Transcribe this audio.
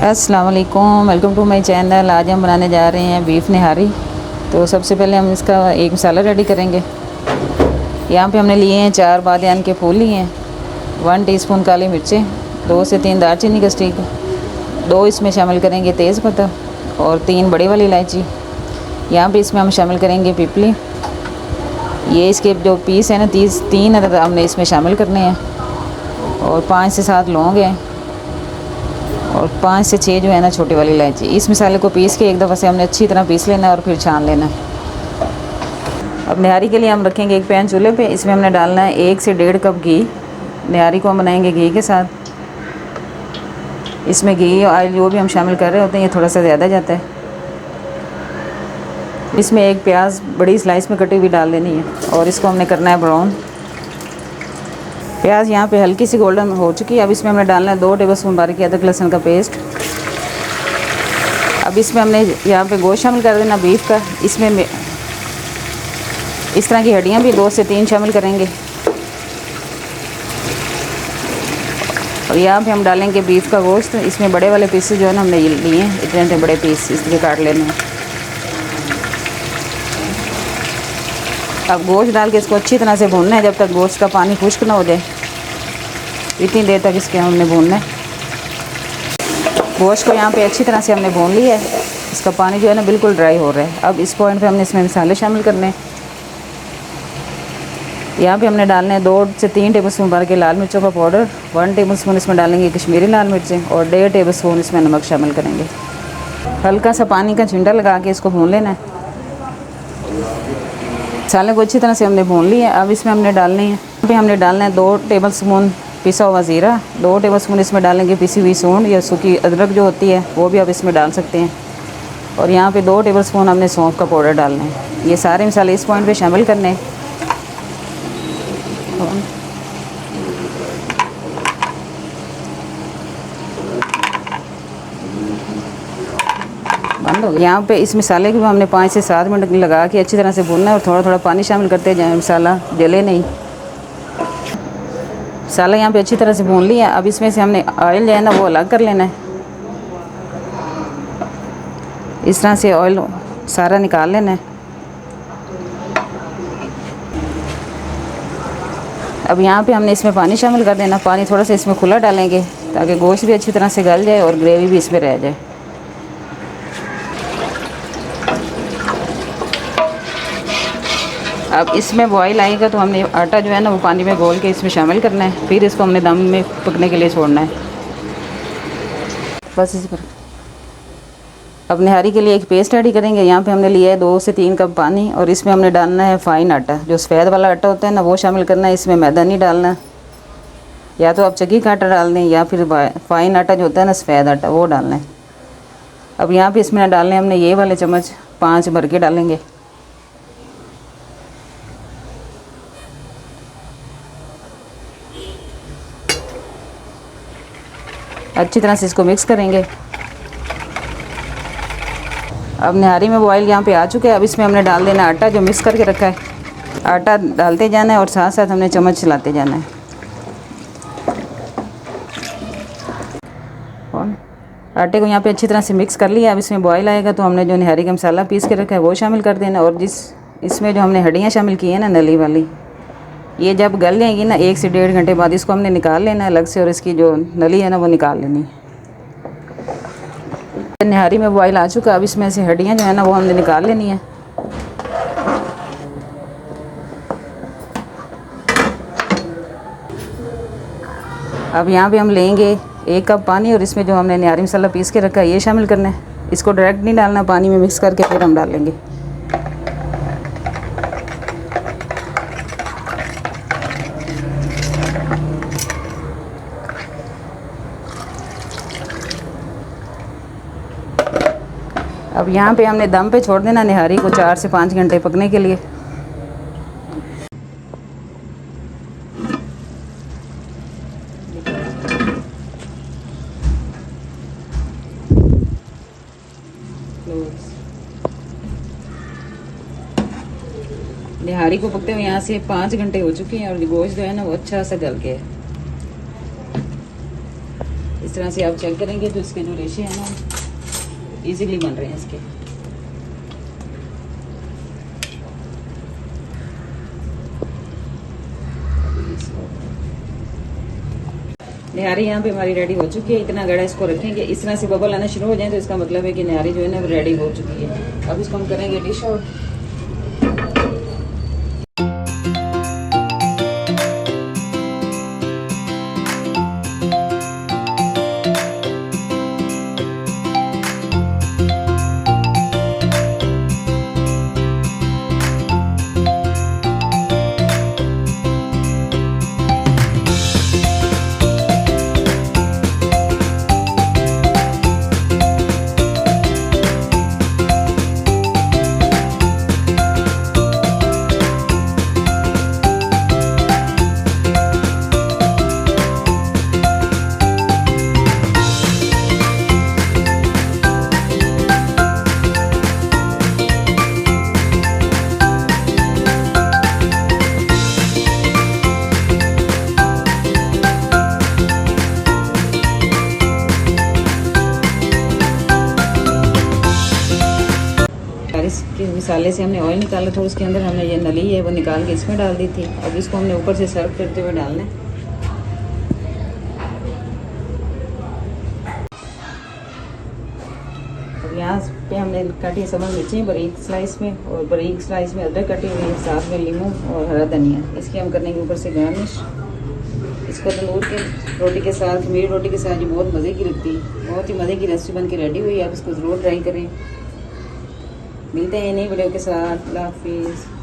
अस्सलाम वालेकुम, welcome to my channel. आज हम बनाने जा रहे हैं बीफ निहारी। तो सबसे पहले हम इसका एक मसाला रेडी करेंगे। यहाँ पे हमने लिए हैं 4 बादियान के फूल लिए हैं, 1 टीस्पून काली मिर्चें, 2 से 3 दालचीनी का स्टिक, 2 इसमें शामिल करेंगे तेज़पत्ता और 3 बड़ी वाली इलायची। यहाँ पे इसमें हम शामिल करेंगे पिपली। ये इसके जो पीस है ना 3 अदद हमने इसमें शामिल करने हैं और 5 से 7 लौंग हैं और 5 से 6 जो है ना छोटी वाली इलायची। इस मसाले को पीस के एक दफ़ा से हमने अच्छी तरह पीस लेना है और फिर छान लेना है। अब निहारी के लिए हम रखेंगे एक पैन चूल्हे पे। इसमें हमने डालना है 1 से 1.5 कप घी। निहारी को हम बनाएंगे घी के साथ। इसमें घी और ऑयल जो भी हम शामिल कर रहे होते हैं ये थोड़ा सा ज़्यादा जाता है। इसमें एक प्याज बड़ी स्लाइस में कटी हुई डाल देनी है और इसको हमने करना है ब्राउन। प्याज यहाँ पे हल्की सी गोल्डन हो चुकी है। अब इसमें हमने डालना है 2 टेबलस्पून बारीक अदरक लहसुन का पेस्ट। अब इसमें हमने यहाँ पे गोश्त शामिल कर देना बीफ का। इसमें इस तरह की हड्डियाँ भी 2 से 3 शामिल करेंगे और यहाँ पे हम डालेंगे बीफ का गोश्त। इसमें बड़े वाले पीसेस जो है ना हमने लिए हैं, इतने बड़े पीस इसलिए काट लेने हैं। अब गोश्त डाल के इसको अच्छी तरह से भूनना है जब तक गोश्त का पानी खुश्क ना हो जाए। इतनी देर तक इसके हमने भूनना है। गोश्त को यहाँ पे अच्छी तरह से हमने भून लिया है। इसका पानी जो है ना बिल्कुल ड्राई हो रहा है। अब इस पॉइंट पे हमने इसमें मसाले शामिल करने हैं। यहाँ पे हमने डालने हैं 2 से 3 टेबलस्पून भर के लाल मिर्चों का पाउडर, 1 टेबलस्पून इसमें डालेंगे कश्मीरी लाल मिर्चें और 1.5 टेबलस्पून इसमें नमक शामिल करेंगे। हल्का सा पानी का छिंटा लगा के इसको भून लेना है। मसाले को अच्छी तरह से हमने भून लिया है। अब इसमें हमने डालने हैं, यहाँ पे हमने डालना है 2 टेबलस्पून पिसा हुआ ज़ीरा, 2 टेबलस्पून इसमें डालेंगे पिसी हुई सूंड या सूखी अदरक जो होती है वो भी आप इसमें डाल सकते हैं और यहाँ पे 2 टेबलस्पून हमने सौंफ का पाउडर डालना है। ये सारे मसाले इस पॉइंट पे शामिल करने हैं। बंद हो गया। यहाँ पे इस मसाले को हमने 5 से 7 मिनट लगा के अच्छी तरह से भूनना है और थोड़ा थोड़ा पानी शामिल करते जाएँ, मसाला जले नहीं। मसाला यहाँ पे अच्छी तरह से भून लिया। अब इसमें से हमने ऑयल जो है ना वो अलग कर लेना है। इस तरह से ऑयल सारा निकाल लेना है। अब यहाँ पे हमने इसमें पानी शामिल कर देना। पानी थोड़ा सा इसमें खुला डालेंगे ताकि गोश्त भी अच्छी तरह से गल जाए और ग्रेवी भी इसमें रह जाए। अब इसमें बॉयल आएगा तो हमने आटा जो है ना वो पानी में घोल के इसमें शामिल करना है। फिर इसको हमने दम में पकने के लिए छोड़ना है। बस इसी पर। अब निहारी के लिए एक पेस्ट रेडी करेंगे। यहाँ पे हमने लिया है 2 से 3 कप पानी और इसमें हमने डालना है फ़ाइन आटा। जो सफ़ेद वाला आटा होता है ना वो शामिल करना है। इसमें मैदा नहीं डालना। या तो आप चक्की का आटा डाल दें या फिर फ़ाइन आटा जो होता है ना सफ़ेद आटा वो डालना है। अब यहाँ पे इसमें डालने हैं हमने ये वाले चम्मच 5 भर के डालेंगे। अच्छी तरह से इसको मिक्स करेंगे। अब निहारी में बॉयल यहाँ पे आ चुके हैं। अब इसमें हमने डाल देना आटा जो मिक्स करके रखा है। आटा डालते जाना है और साथ साथ हमने चम्मच चलाते जाना है। और आटे को यहाँ पे अच्छी तरह से मिक्स कर लिया। अब इसमें बॉयल आएगा तो हमने जो निहारी का मसाला पीस के रखा है वो शामिल कर देना और इसमें जो हमने हड्डियाँ शामिल की हैं ना नली वाली, ये जब गल जाएगी ना 1 से 1.5 घंटे बाद इसको हमने निकाल लेना है अलग से और इसकी जो नली है ना वो निकाल लेनी है। निहारी में बॉयल आ चुका। अब इसमें से हड्डियाँ जो है ना वो हमने निकाल लेनी है। अब यहाँ पे हम लेंगे 1 कप पानी और इसमें जो हमने निहारी मसाला पीस के रखा है ये शामिल करना है। इसको डायरेक्ट नहीं डालना, पानी में मिक्स करके फिर हम डालेंगे। अब यहाँ पे हमने दम पे छोड़ देना निहारी को 4 से 5 घंटे पकने के लिए। निहारी को पकते हुए यहाँ से 5 घंटे हो चुके हैं और गोश्त जो है ना वो अच्छा सा गल गया है। इस तरह से आप चेक करेंगे तो इसके जो रेशे हैं ना इजीली बन रहे हैं इसके। निहारी यहाँ पे हमारी रेडी हो चुकी है। इतना गड़ा इसको रखेंगे, इस तरह से बबल आना शुरू हो जाए तो इसका मतलब है कि निहारी जो है ना वो रेडी हो चुकी है। अब इसको हम करेंगे डिश आउट। इसके मसाले से हमने ऑयल निकाला था, उसके अंदर हमने ये नली है वो निकाल के इसमें डाल दी थी। अब इसको हमने ऊपर से सर्व करते हुए डालना है। अब यहाँ पे हमने काटी सब्ज़ मिर्चें बारीक स्लाइस में और बारीक स्लाइस में अदरक कटी हुई है, साथ में लीमू और हरा धनिया। इसकी हम करने के ऊपर से गार्निश। इसको तंदूर के रोटी के साथ, खमीर रोटी के साथ ये बहुत मज़े की लगती है। बहुत ही मज़े की रेसिपी बन के रेडी हुई है। आप इसको ज़रूर ट्राई करें। मिलते हैं नई वीडियो के साथ। अल्लाह हाफिज़।